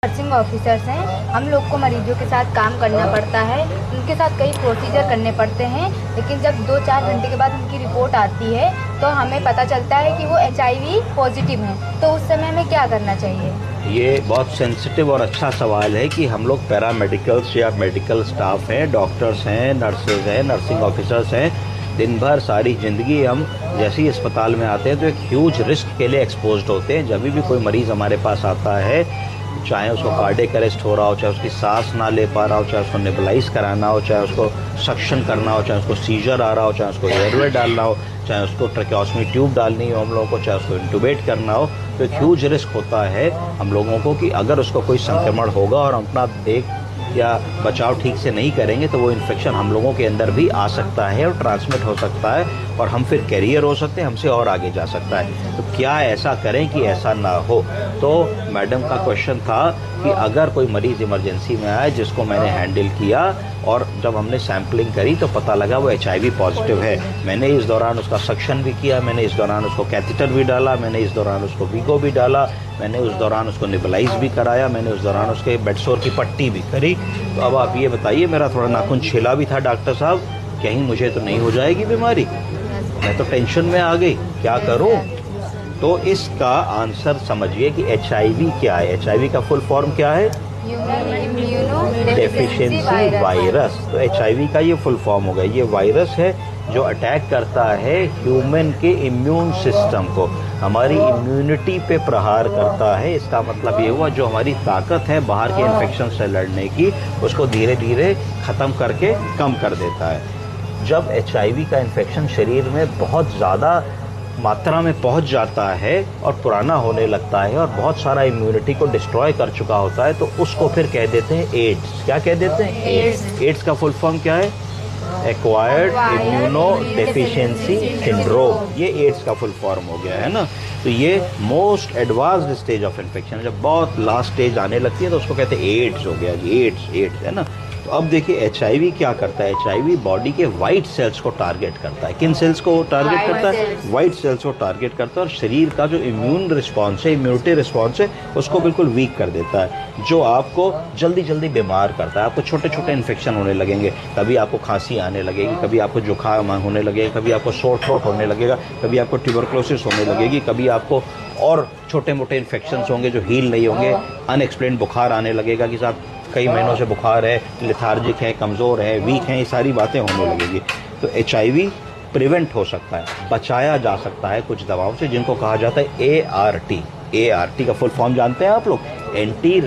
Nursing officers हैं। हम लोग को मरीजों के साथ काम करना पड़ता है, उनके साथ कई प्रोसीजर करने पड़ते हैं, लेकिन जब 2-4 घंटे के बाद उनकी रिपोर्ट आती है तो हमें पता चलता है कि वो HIV पॉजिटिव हैं। तो उस समय हमें क्या करना चाहिए? ये बहुत सेंसिटिव और अच्छा सवाल है कि हम लोग पैरामेडिकल्स या मेडिकल स्टाफ हैं, डॉक्टर्स हैं, नर्सेज हैं, नर्सिंग ऑफिसर्स हैं, दिन भर सारी ज़िंदगी हम जैसे ही अस्पताल में आते हैं तो एक ह्यूज रिस्क के लिए एक्सपोज्ड होते हैं। जब भी कोई मरीज़ हमारे पास आता है, चाहे उसको कार्डियक अरेस्ट हो रहा हो, चाहे उसकी सांस ना ले पा रहा हो, चाहे उसको नेबुलाइज कराना हो, चाहे उसको सक्शन करना हो, चाहे उसको सीजर आ रहा हो, चाहे उसको एयरवे डालना हो, चाहे उसको ट्रैकेओस्टमी ट्यूब डालनी हो हम लोगों को, चाहे उसको इंटुबेट करना हो, तो एक ह्यूज रिस्क होता है हम लोगों को कि अगर उसको कोई संक्रमण होगा और हम अपना देख या बचाव ठीक से नहीं करेंगे तो वो इन्फेक्शन हम लोगों के अंदर भी आ सकता है और ट्रांसमिट हो सकता है और हम फिर कैरियर हो सकते हैं, हमसे और आगे जा सकता है। तो क्या ऐसा करें कि ऐसा ना हो? तो मैडम का क्वेश्चन था कि अगर कोई मरीज़ इमरजेंसी में आए जिसको मैंने हैंडल किया और जब हमने सैम्पलिंग करी तो पता लगा वो HIV पॉजिटिव है, मैंने इस दौरान उसका सक्शन भी किया, मैंने इस दौरान उसको कैथेटर भी डाला, मैंने इस दौरान उसको वीगो भी डाला, मैंने उस दौरान उसको नेबुलाइज भी कराया, मैंने उस दौरान उसके बेडसोर की पट्टी भी करी। तो अब आप ये बताइए, मेरा थोड़ा नाखून छिला भी था डॉक्टर साहब, कहीं मुझे तो नहीं हो जाएगी बीमारी? मैं तो टेंशन में आ गई, क्या करूं? तो इसका आंसर समझिए कि HIV क्या है। HIV का फुल फॉर्म क्या है? Deficiency virus. तो HIV का ये फुल फॉर्म हो गया। ये वायरस है जो अटैक करता है ह्यूमन के इम्यून सिस्टम को, हमारी इम्यूनिटी पे प्रहार करता है। इसका मतलब ये हुआ जो हमारी ताकत है बाहर के इन्फेक्शन से लड़ने की, उसको धीरे धीरे ख़त्म करके कम कर देता है। जब HIV का इन्फेक्शन शरीर में बहुत ज़्यादा मात्रा में पहुंच जाता है और पुराना होने लगता है और बहुत सारा इम्यूनिटी को डिस्ट्रॉय कर चुका होता है, तो उसको फिर कह देते हैं एड्स। क्या कह देते हैं? एड्स। एड्स का फुल फॉर्म क्या है? Acquired immuno deficiency syndrome. ये एड्स का फुल फॉर्म हो गया है ना। तो ये most advanced stage of infection, जब बहुत लास्ट स्टेज आने लगती है तो उसको कहते हैं एड्स हो गया जी, एड्स है ना। तो अब देखिए HIV क्या करता है। HIV बॉडी के वाइट सेल्स को टारगेट करता है। किन सेल्स को टारगेट करता है? वाइट सेल्स को टारगेट करता है और शरीर का जो इम्यून रिस्पॉन्स है, इम्यूनिटी रिस्पॉन्स है, उसको बिल्कुल वीक कर देता है, जो आपको जल्दी जल्दी बीमार करता है। आपको छोटे छोटे इन्फेक्शन होने लगेंगे, कभी आपको खांसी आने लगेगी, कभी आपको जुकाम होने लगेगा, कभी आपको सोर थ्रोट होने लगेगा, कभी आपको ट्यूबरक्लोसिस होने लगेगी, कभी आपको और छोटे मोटे इन्फेक्शंस होंगे जो हील नहीं होंगे। अनएक्सप्लेन्ड बुखार आने लगेगा कि साहब कई महीनों से बुखार है, लेथार्जिक है, कमज़ोर है, वीक है, ये सारी बातें होने लगेगी। तो HIV प्रिवेंट हो सकता है, बचाया जा सकता है कुछ दवाओं से जिनको कहा जाता है ART। ART का फुल फॉर्म जानते हैं आप लोग? एंटी